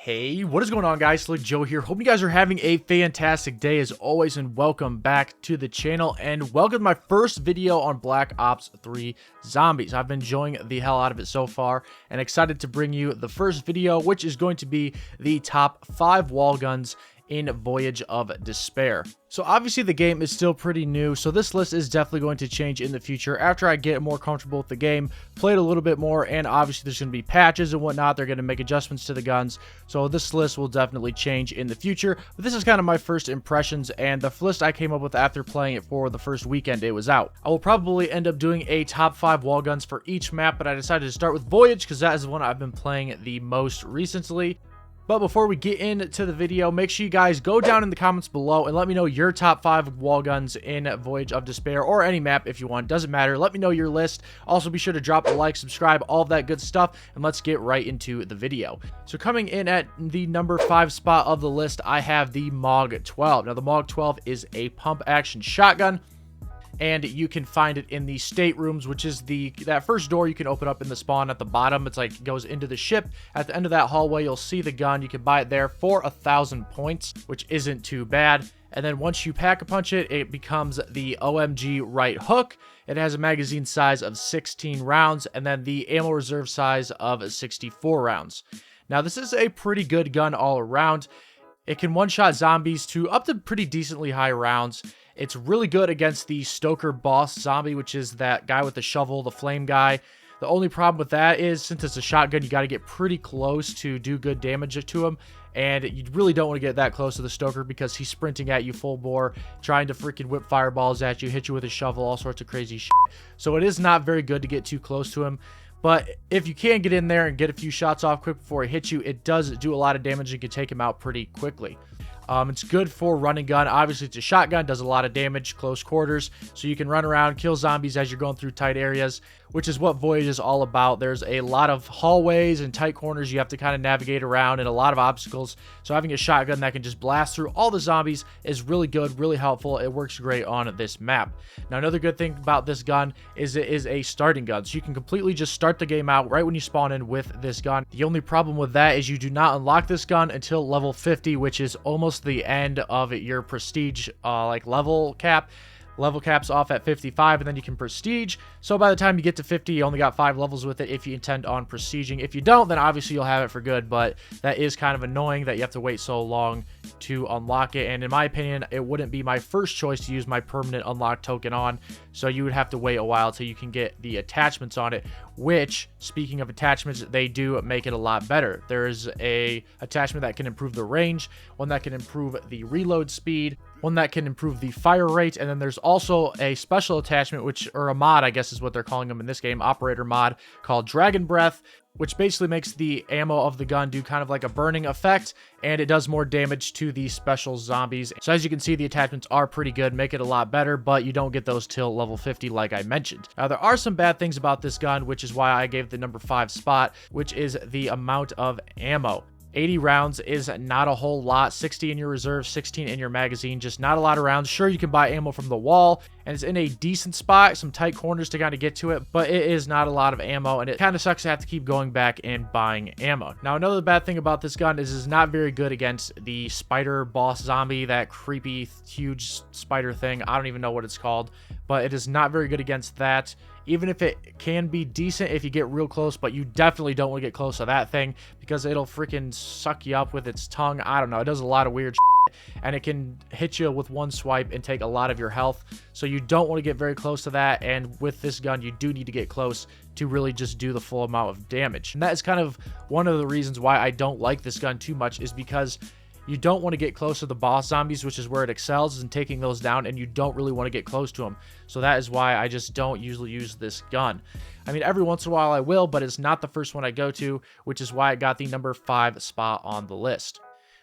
Hey, what is going on, guys? Slick Joe here. Hope you guys are having a fantastic day as always, and welcome back to the channel, and welcome to my first video on Black Ops 3 Zombies. I've been enjoying the hell out of it so far, and excited to bring you the first video, which is going to be the top 5 wall guns in Voyage of Despair. So obviously the game is still pretty new, so this list is definitely going to change in the future after I get more comfortable with the game, play it a little bit more, and obviously there's going to be patches and whatnot. They're going to make adjustments to the guns, so this list will definitely change in the future. But this is kind of my first impressions and the list I came up with after playing it for the first weekend it was out. I will probably end up doing a top 5 wall guns for each map, but I decided to start with Voyage because that is the one I've been playing the most recently. But before we get into the video, make sure you guys go down in the comments below and let me know your top 5 wall guns in Voyage of Despair, or any map if you want. Doesn't matter. Let me know your list. Also, be sure to drop a like, subscribe, all of that good stuff, and let's get right into the video. So coming in at the number 5 spot of the list, I have the Maug 12. Now, the Maug 12 is a pump action shotgun, and you can find it in the staterooms, which is that first door you can open up in the spawn at the bottom. It's like it goes into the ship. At the end of that hallway, you'll see the gun. You can buy it there for 1,000 points, which isn't too bad. And then once you pack a punch it, it becomes the OMG right hook. It has a magazine size of 16 rounds, and then the ammo reserve size of 64 rounds. Now, this is a pretty good gun all around. It can one-shot zombies to up to pretty decently high rounds. It's really good against the Stoker boss zombie, which is that guy with the shovel, the flame guy. The only problem with that is, since it's a shotgun, you got to get pretty close to do good damage to him. And you really don't want to get that close to the Stoker because he's sprinting at you full bore, trying to freaking whip fireballs at you, hit you with a shovel, all sorts of crazy shit. So it is not very good to get too close to him. But if you can get in there and get a few shots off quick before he hits you, it does do a lot of damage. You can take him out pretty quickly. It's good for running gun. Obviously, it's a shotgun, does a lot of damage, close quarters, so you can run around, kill zombies as you're going through tight areas, which is what Voyage is all about. There's a lot of hallways and tight corners you have to kind of navigate around, and a lot of obstacles, so having a shotgun that can just blast through all the zombies is really good, really helpful. It works great on this map. Now, another good thing about this gun is it is a starting gun, so you can completely just start the game out right when you spawn in with this gun. The only problem with that is you do not unlock this gun until level 50, which is almost the end of your prestige level cap. Level cap's off at 55, and then you can prestige. So by the time you get to 50, you only got 5 levels with it if you intend on prestiging. If you don't, then obviously you'll have it for good, but that is kind of annoying that you have to wait so long to unlock it. And in my opinion, it wouldn't be my first choice to use my permanent unlock token on, so you would have to wait a while till you can get the attachments on it, which, speaking of attachments, they do make it a lot better. There is a attachment that can improve the range, one that can improve the reload speed, one that can improve the fire rate, and then there's also a special attachment, or a mod, I guess is what they're calling them in this game, operator mod, called Dragonbreath, which basically makes the ammo of the gun do kind of like a burning effect, and it does more damage to the special zombies. So as you can see, the attachments are pretty good, make it a lot better, but you don't get those till level 50 like I mentioned. Now, there are some bad things about this gun, which is why I gave the number 5 spot, which is the amount of ammo. 80 rounds is not a whole lot. 60 in your reserve, 16 in your magazine, just not a lot of rounds. Sure, you can buy ammo from the wall, and it's in a decent spot, some tight corners to kind of get to it, but it is not a lot of ammo, and it kind of sucks to have to keep going back and buying ammo. Now, another bad thing about this gun is it's not very good against the spider boss zombie, that creepy, huge spider thing. I don't even know what it's called, but it is not very good against that. Even if it can be decent if you get real close, but you definitely don't want to get close to that thing because it'll freaking suck you up with its tongue. I don't know. It does a lot of weird shit, and it can hit you with one swipe and take a lot of your health. So you don't want to get very close to that, and with this gun, you do need to get close to really just do the full amount of damage. And that is kind of one of the reasons why I don't like this gun too much, is because you don't want to get close to the boss zombies, which is where it excels, in taking those down, and you don't really want to get close to them. So that is why I just don't usually use this gun. I mean, every once in a while I will, but it's not the first one I go to, which is why I got the number 5 spot on the list.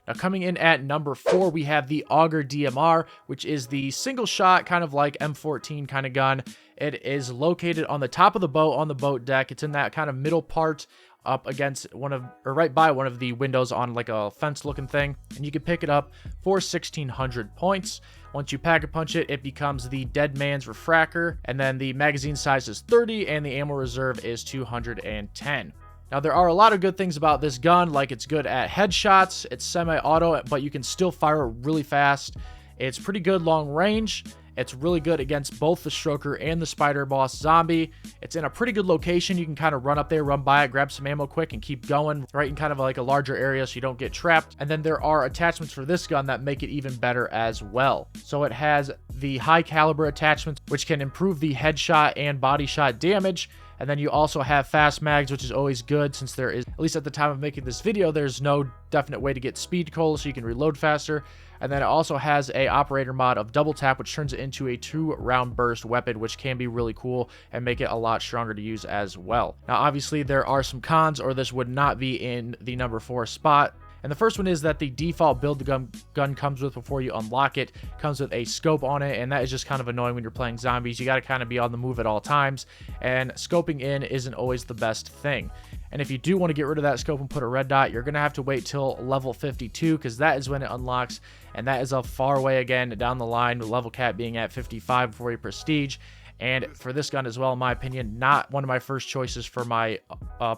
Now, coming in at number 4, we have the Auger DMR, which is the single shot, kind of like M14 kind of gun. It is located on the top of the boat, on the boat deck. It's in that kind of middle part up against right by one of the windows on like a fence looking thing, and you can pick it up for 1,600 points. Once you pack a punch it, it becomes the dead man's refractor, and then the magazine size is 30 and the ammo reserve is 210. Now, there are a lot of good things about this gun, like it's good at headshots, it's semi-auto, but you can still fire it really fast. It's pretty good long range. It's really good against both the Stroker and the Spider Boss Zombie. It's in a pretty good location. You can kind of run up there, run by it, grab some ammo quick, and keep going, right in kind of like a larger area so you don't get trapped. And then there are attachments for this gun that make it even better as well. So it has the high caliber attachments, which can improve the headshot and body shot damage. And then you also have fast mags, which is always good since there is, at least at the time of making this video, there's no definite way to get speed cola, so you can reload faster. And then it also has a operator mod of double tap, which turns it into a 2-round burst weapon, which can be really cool and make it a lot stronger to use as well. Now, obviously, there are some cons, or this would not be in the number 4 spot. And the first one is that the default build the gun comes with before you unlock it comes with a scope on it, and that is just kind of annoying when you're playing zombies. You got to kind of be on the move at all times, and scoping in isn't always the best thing. And if you do want to get rid of that scope and put a red dot, you're going to have to wait till level 52, because that is when it unlocks, and that is a far way again down the line, with level cap being at 55 before you prestige. And for this gun as well, in my opinion, not one of my first choices for my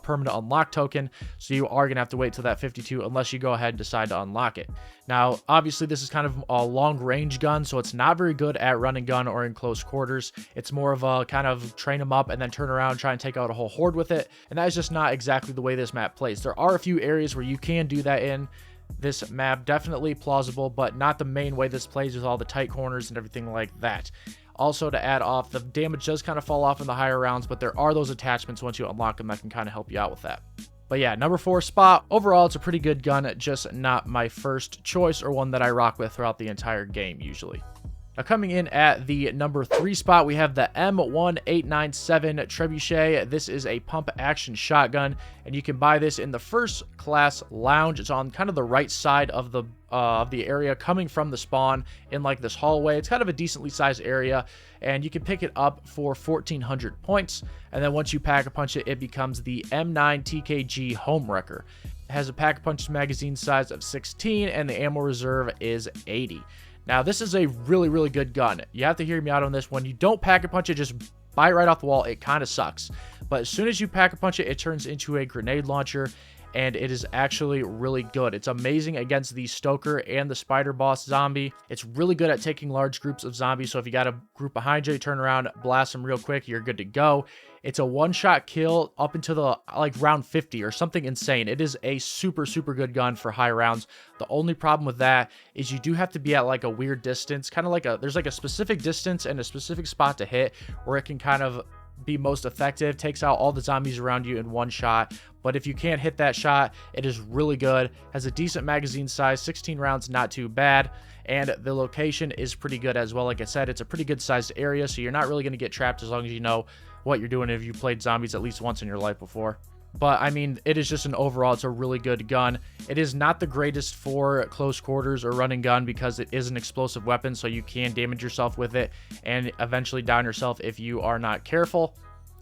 permanent unlock token. So you are going to have to wait till that 52 unless you go ahead and decide to unlock it. Now, obviously, this is kind of a long range gun, so it's not very good at run and gun or in close quarters. It's more of a kind of train them up and then turn around and try and take out a whole horde with it. And that is just not exactly the way this map plays. There are a few areas where you can do that in this map, definitely plausible, but not the main way this plays with all the tight corners and everything like that. Also, to add off, the damage does kind of fall off in the higher rounds, but there are those attachments once you unlock them that can kind of help you out with that. But yeah, number 4 spot. Overall, it's a pretty good gun, just not my first choice or one that I rock with throughout the entire game usually. Now, coming in at the number 3 spot, we have the M1897 Trebuchet. This is a pump action shotgun, and you can buy this in the first class lounge. It's on kind of the right side of the area coming from the spawn in like this hallway. It's kind of a decently sized area, and you can pick it up for 1400 points. And then once you pack a punch it, it becomes the M9 TKG Homewrecker. It has a pack a punch magazine size of 16, and the ammo reserve is 80. Now, this is a really, really good gun. You have to hear me out on this one. You don't pack a punch it, just buy it right off the wall. It kind of sucks. But as soon as you pack a punch it, it turns into a grenade launcher, and it is actually really good. It's amazing against the Stoker and the Spider Boss Zombie. It's really good at taking large groups of zombies, so if you got a group behind you, turn around, blast them real quick, you're good to go. It's a one-shot kill up into the like round 50 or something insane. It is a super, super good gun for high rounds. The only problem with that is you do have to be at like a weird distance, kind of like there's like a specific distance and a specific spot to hit where it can kind of be most effective, takes out all the zombies around you in one shot. But if you can't hit that shot, it is really good. Has a decent magazine size, 16 rounds, not too bad. And the location is pretty good as well. Like I said, it's a pretty good sized area, so you're not really going to get trapped as long as you know what you're doing if you played zombies at least once in your life before. But I mean, it is just an overall, it's a really good gun. It is not the greatest for close quarters or running gun because it is an explosive weapon, so you can damage yourself with it and eventually down yourself if you are not careful.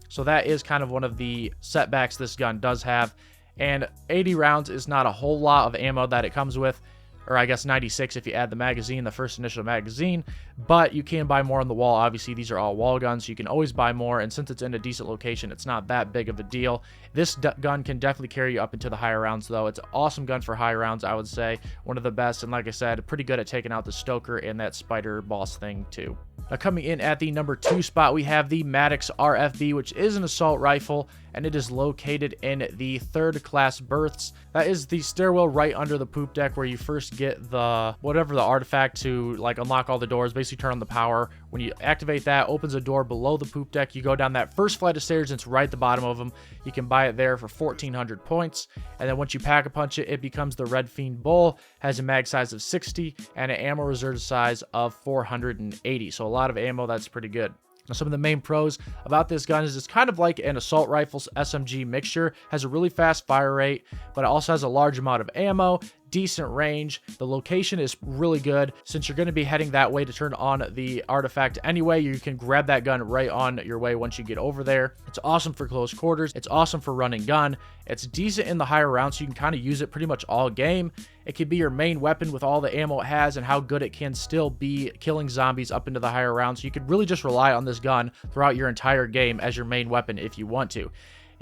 So that is kind of one of the setbacks this gun does have. And 80 rounds is not a whole lot of ammo that it comes with, or I guess 96 if you add the magazine, the first initial magazine, but you can buy more on the wall. Obviously, these are all wall guns, so you can always buy more, and since it's in a decent location, it's not that big of a deal. This gun can definitely carry you up into the higher rounds, though. It's an awesome gun for high rounds, I would say. One of the best, and like I said, pretty good at taking out the Stoker and that Spider Boss thing, too. Now, coming in at the number 2 spot, we have the Maddux RFB, which is an assault rifle, and it is located in the 3rd class berths. That is the stairwell right under the poop deck where you first get the whatever the artifact to like unlock all the doors, basically turn on the power. When you activate that, opens a door below the poop deck. You go down that first flight of stairs, and it's right at the bottom of them. You can buy it there for 1400 points. And then once you pack a punch it, it becomes the Red Fiend Bull, has a mag size of 60 and an ammo reserve size of 480. So a lot of ammo, that's pretty good. Now, some of the main pros about this gun is it's kind of like an assault rifle's SMG mixture. Has a really fast fire rate, but it also has a large amount of ammo, decent range. The location is really good. Since you're going to be heading that way to turn on the artifact anyway, you can grab that gun right on your way once you get over there. It's awesome for close quarters. It's awesome for running gun. It's decent in the higher rounds, so you can kind of use it pretty much all game. It can be your main weapon with all the ammo it has and how good it can still be killing zombies up into the higher rounds. So you could really just rely on this gun throughout your entire game as your main weapon if you want to.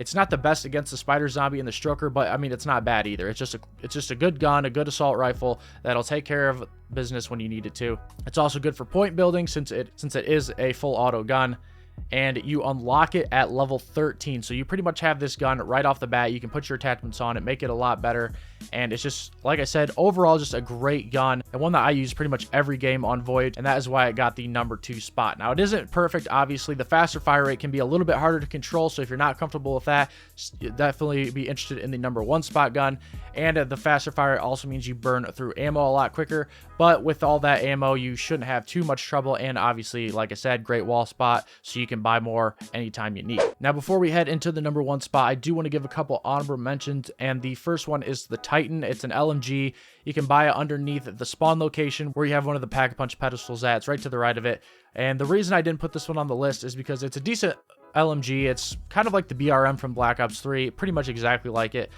It's not the best against the spider zombie and the stroker, but I mean, it's not bad either. It's just a good gun, a good assault rifle that'll take care of business when you need it to. It's also good for point building since it is a full auto gun. And you unlock it at level 13. So you pretty much have this gun right off the bat. You can put your attachments on it, make it a lot better. And it's just, like I said, overall just a great gun, and one that I use pretty much every game on Voyage, and that is why it got the number 2 spot. Now, it isn't perfect, obviously. The faster fire rate can be a little bit harder to control, so if you're not comfortable with that, definitely be interested in the number 1 spot gun. And the faster fire also means you burn through ammo a lot quicker, but with all that ammo, you shouldn't have too much trouble. And obviously, like I said, great wall spot, so you can buy more anytime you need. Now, before we head into the number 1 spot, I do want to give a couple honorable mentions, and the first one is the Titan. It's an LMG. You can buy it underneath the spawn location where you have one of the Pack-a-Punch pedestals at. It's right to the right of it. And the reason I didn't put this one on the list is because it's a decent LMG. It's kind of like the BRM from Black Ops 3, pretty much exactly like it.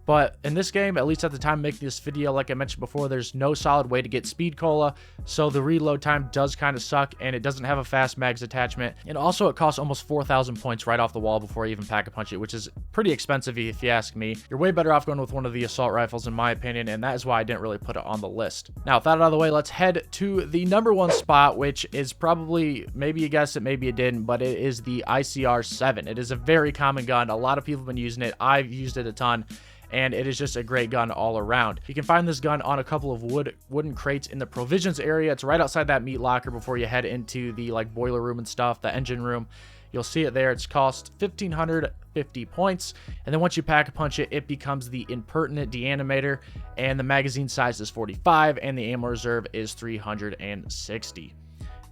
But in this game, at least at the time of making this video, like I mentioned before, there's no solid way to get speed cola, so the reload time does kind of suck, and it doesn't have a fast mags attachment. And also, it costs almost 4,000 points right off the wall before you even pack-a-punch it, which is pretty expensive if you ask me. You're way better off going with one of the assault rifles, in my opinion, and that is why I didn't really put it on the list. Now, with that out of the way, let's head to the number 1 spot, which is probably, maybe you guessed it, maybe you didn't, but it is the ICR-7. It is a very common gun. A lot of people have been using it. I've used it a ton. And it is just a great gun all around. You can find this gun on a couple of wooden crates in the provisions area. It's right outside that meat locker before you head into the like boiler room and stuff, the engine room. You'll see it there. It's cost 1,550 points. And then once you pack-a-punch it, it becomes the Impertinent Deanimator. And the magazine size is 45, and the ammo reserve is 360.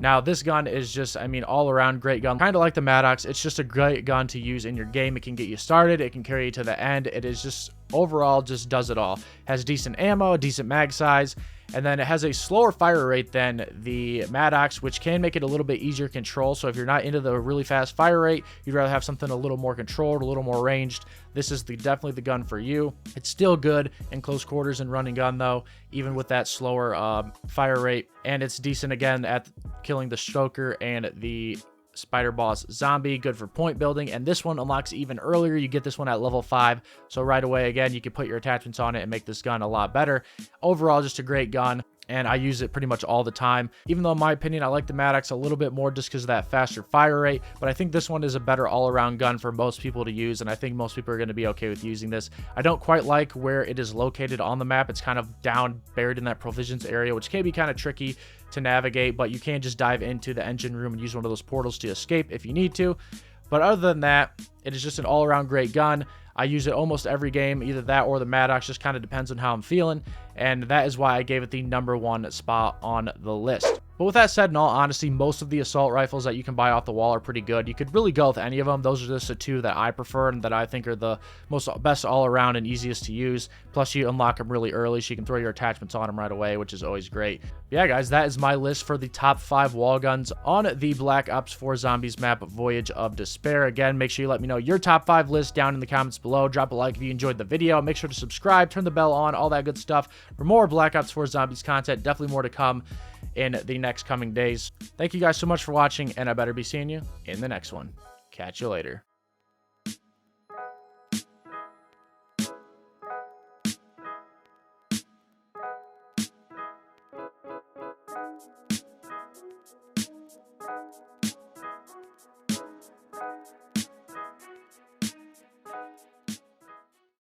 Now, this gun is just, I mean, all around great gun. Kind of like the Maddux. It's just a great gun to use in your game. It can get you started. It can carry you to the end. It is just, overall, just does it all. Has decent ammo, decent mag size, and then it has a slower fire rate than the Maddux, which can make it a little bit easier to control. So if you're not into the really fast fire rate, you'd rather have something a little more controlled, a little more ranged, this is definitely the gun for you. It's still good in close quarters and running gun, though, even with that slower fire rate. And it's decent, again, at killing the stroker and the spider boss zombie. Good for point building, and this one unlocks even earlier. You get this one at level 5, so right away, again, you can put your attachments on it and make this gun a lot better. Overall, just a great gun, and I use it pretty much all the time. Even though, in my opinion, I like the Maddux a little bit more just because of that faster fire rate, but I think this one is a better all-around gun for most people to use, and I think most people are going to be okay with using this. I don't quite like where it is located on the map. It's kind of down, buried in that provisions area, which can be kind of tricky to navigate, but you can just dive into the engine room and use one of those portals to escape if you need to. But other than that, it is just an all-around great gun. I use it almost every game, either that or the Maddux, just kind of depends on how I'm feeling, and that is why I gave it the number 1 spot on the list. But with that said, in all honesty, most of the assault rifles that you can buy off the wall are pretty good. You could really go with any of them. Those are just the 2 that I prefer and that I think are the best all around and easiest to use. Plus, you unlock them really early, so you can throw your attachments on them right away, which is always great. But yeah, guys, that is my list for the top 5 wall guns on the Black Ops 4 Zombies map, Voyage of Despair. Again, make sure you let me know your top 5 list down in the comments below. Drop a like if you enjoyed the video. Make sure to subscribe, turn the bell on, all that good stuff for more Black Ops 4 Zombies content. Definitely more to come in the next coming days. Thank you guys so much for watching, and I better be seeing you in the next one. Catch you later.